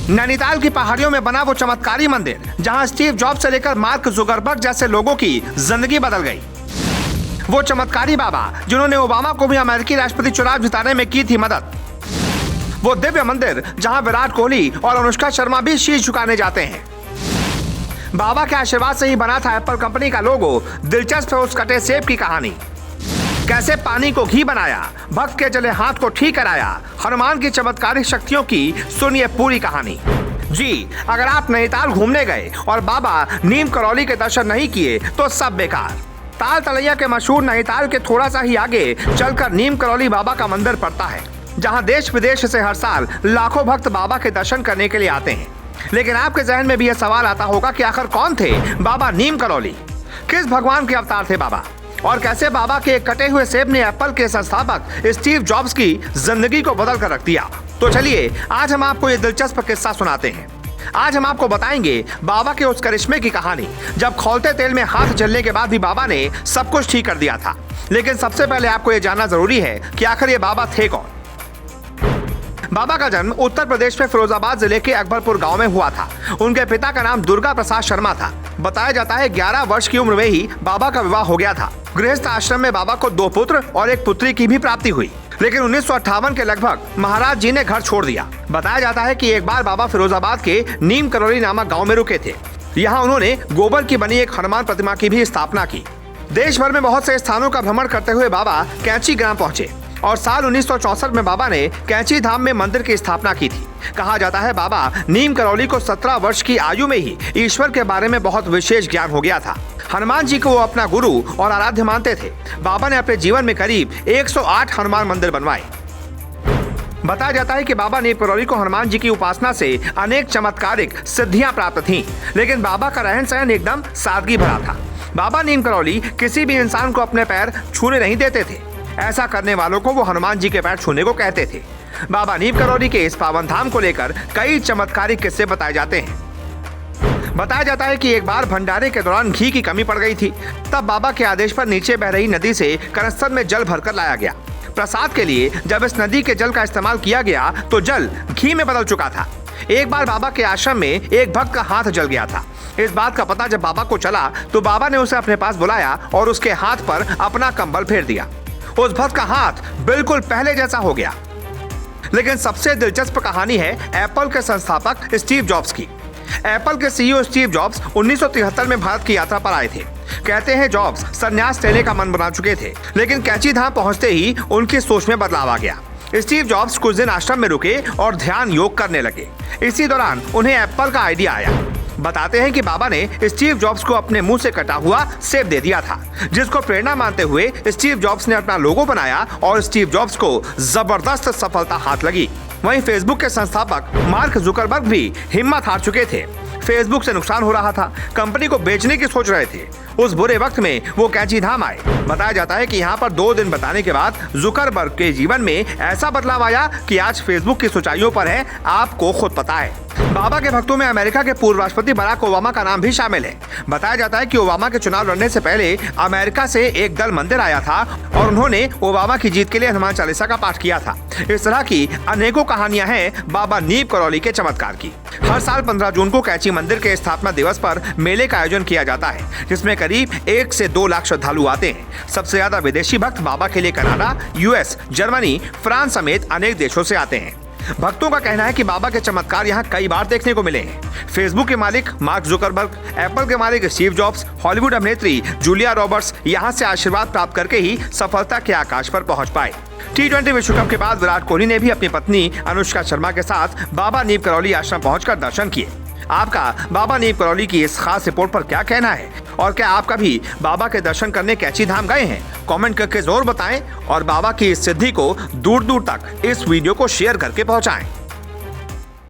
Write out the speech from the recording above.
नैनीताल की पहाड़ियों में बना वो चमत्कारी मंदिर जहां स्टीव जॉब्स से लेकर मार्क जुकरबर्ग जैसे लोगों की जिंदगी बदल गई। वो चमत्कारी बाबा जिन्होंने ओबामा को भी अमेरिकी राष्ट्रपति चुनाव जिताने में की थी मदद। वो दिव्य मंदिर जहां विराट कोहली और अनुष्का शर्मा भी शीश झुकाने जाते हैं। बाबा के आशीर्वाद से ही बना था एप्पल कंपनी का लोगो। दिलचस्प है उस कटे सेब की कहानी। कैसे पानी को घी बनाया, भक्त के जले हाथ को ठीक कराया, हनुमान की चमत्कारिक शक्तियों की सुनिए पूरी कहानी। जी, अगर आप नैनीताल घूमने गए और बाबा नीम करौली के दर्शन नहीं किए तो सब बेकार। ताल तलैया के मशहूर नैनीताल के थोड़ा सा ही आगे चलकर नीम करौली बाबा का मंदिर पड़ता है, जहां देश विदेश से हर साल लाखों भक्त बाबा के दर्शन करने के लिए आते हैं। लेकिन आपके जहन में भी यह सवाल आता होगा कि आखिर कौन थे बाबा नीम करौली, किस भगवान के अवतार थे बाबा, और कैसे बाबा के कटे हुए सेब ने एप्पल के संस्थापक स्टीव जॉब्स की जिंदगी को बदल कर रख दिया। तो चलिए आज हम आपको ये दिलचस्प किस्सा सुनाते हैं। आज हम आपको बताएंगे बाबा के उस करिश्मे की कहानी जब खौलते तेल में हाथ जलने के बाद भी बाबा ने सब कुछ ठीक कर दिया था। लेकिन सबसे पहले आपको ये जानना जरूरी है कि आखिर ये बाबा थे कौन। बाबा का जन्म उत्तर प्रदेश में फिरोजाबाद जिले के अकबरपुर गांव में हुआ था। उनके पिता का नाम दुर्गा प्रसाद शर्मा था। बताया जाता है 11 वर्ष की उम्र में ही बाबा का विवाह हो गया था। गृहस्थ आश्रम में बाबा को 2 पुत्र और 1 पुत्री की भी प्राप्ति हुई। लेकिन 1958 के लगभग महाराज जी ने घर छोड़ दिया। बताया जाता है कि एक बार बाबा फिरोजाबाद के नीम करौली नामक गाँव में रुके थे। यहाँ उन्होंने गोबर की बनी एक हनुमान प्रतिमा की भी स्थापना की। देश भर में बहुत से स्थानों का भ्रमण करते हुए बाबा कैंची ग्राम पहुंचे और साल 1964 में बाबा ने कैंची धाम में मंदिर की स्थापना की थी। कहा जाता है बाबा नीम करौली को 17 वर्ष की आयु में ही ईश्वर के बारे में बहुत विशेष ज्ञान हो गया था। हनुमान जी को वो अपना गुरु और आराध्य मानते थे। बाबा ने अपने जीवन में करीब 108 हनुमान मंदिर बनवाए। बताया जाता है कि बाबा नीम करौली को हनुमान जी की उपासना से अनेक चमत्कारिक सिद्धियां प्राप्त थीं। लेकिन बाबा का रहन सहन एकदम सादगी भरा था। बाबा नीम करौली किसी भी इंसान को अपने पैर छूने नहीं देते थे। ऐसा करने वालों को वो हनुमान जी के पैर छूने को कहते थे। बाबा नीम करौली के इस पावन धाम को लेकर कई चमत्कारिक किस्से बताए जाते हैं। बताया जाता है कि एक बार भंडारे के दौरान घी की कमी पड़ गई थी। तब बाबा के आदेश पर नीचे बह रही नदी से कनस्तर में जल भरकर लाया गया। प्रसाद के लिए जब इस नदी के जल का इस्तेमाल किया गया तो जल घी में बदल चुका था। एक बार बाबा के आश्रम में एक भक्त का हाथ जल गया था। इस बात का पता जब बाबा को चला तो बाबा ने उसे अपने पास बुलाया और उसके हाथ पर अपना कंबल फेर दिया। उस भक्त का हाथ बिल्कुल पहले जैसा हो गया। लेकिन सबसे दिलचस्प कहानी है एप्पल के संस्थापक स्टीव जॉब्स की। एप्पल के सीईओ स्टीव जॉब्स 1973 में भारत की यात्रा पर आए थे। कहते हैं जॉब्स संन्यास लेने का मन बना चुके थे, लेकिन कैंची धाम पहुंचते ही उनकी सोच में बदलाव आ गया। स्टीव जॉब्स कुछ दिन आश्रम में रुके और ध्यान योग करने लगे। इसी दौरान उन्हें एप्पल का आइडिया आया। बताते हैं कि बाबा ने स्टीव जॉब्स को अपने मुंह से कटा हुआ सेब दे दिया था, जिसको प्रेरणा मानते हुए स्टीव जॉब्स ने अपना लोगो बनाया और स्टीव जॉब्स को जबरदस्त सफलता हाथ लगी। वहीं फेसबुक के संस्थापक मार्क जुकरबर्ग भी हिम्मत हार चुके थे। फेसबुक से नुकसान हो रहा था, कंपनी को बेचने की सोच रहे थे। उस बुरे वक्त में वो कैंची धाम आए। बताया जाता है कि यहाँ पर 2 दिन बताने के बाद जुकरबर्ग के जीवन में ऐसा बदलाव आया कि आज फेसबुक की ऊंचाइयों पर है, आपको खुद पता है। बाबा के भक्तों में अमेरिका के पूर्व राष्ट्रपति बराक ओबामा का नाम भी शामिल है। बताया जाता है कि ओबामा के चुनाव लड़ने से पहले अमेरिका से एक दल मंदिर आया था और उन्होंने ओबामा की जीत के लिए हनुमान चालीसा का पाठ किया था। इस तरह की अनेकों कहानियां हैं बाबा नीम करौली के चमत्कार की। हर साल 15 जून को कैंची मंदिर के स्थापना दिवस पर मेले का आयोजन किया जाता है, जिसमें करीब 1 से 2 लाख श्रद्धालु आते हैं। सबसे ज्यादा विदेशी भक्त बाबा के लिए कनाडा, यूएस, जर्मनी, फ्रांस समेत अनेक देशों से आते हैं। भक्तों का कहना है कि बाबा के चमत्कार यहाँ कई बार देखने को मिले हैं। फेसबुक के मालिक मार्क जुकरबर्ग, एप्पल के मालिक स्टीव जॉब्स, हॉलीवुड अभिनेत्री जूलिया रॉबर्ट्स यहाँ से आशीर्वाद प्राप्त करके ही सफलता के आकाश पर पहुँच पाए। T20 विश्व कप के बाद विराट कोहली ने भी अपनी पत्नी अनुष्का शर्मा के साथ बाबा नीम करौली आश्रम पहुंचकर दर्शन किए। आपका बाबा नीम करौली की इस खास रिपोर्ट पर क्या कहना है, और क्या आप कभी बाबा के दर्शन करने कैंची धाम गए हैं? कमेंट करके जरूर बताएं और बाबा की इस सिद्धि को दूर दूर तक इस वीडियो को शेयर करके पहुंचाएं।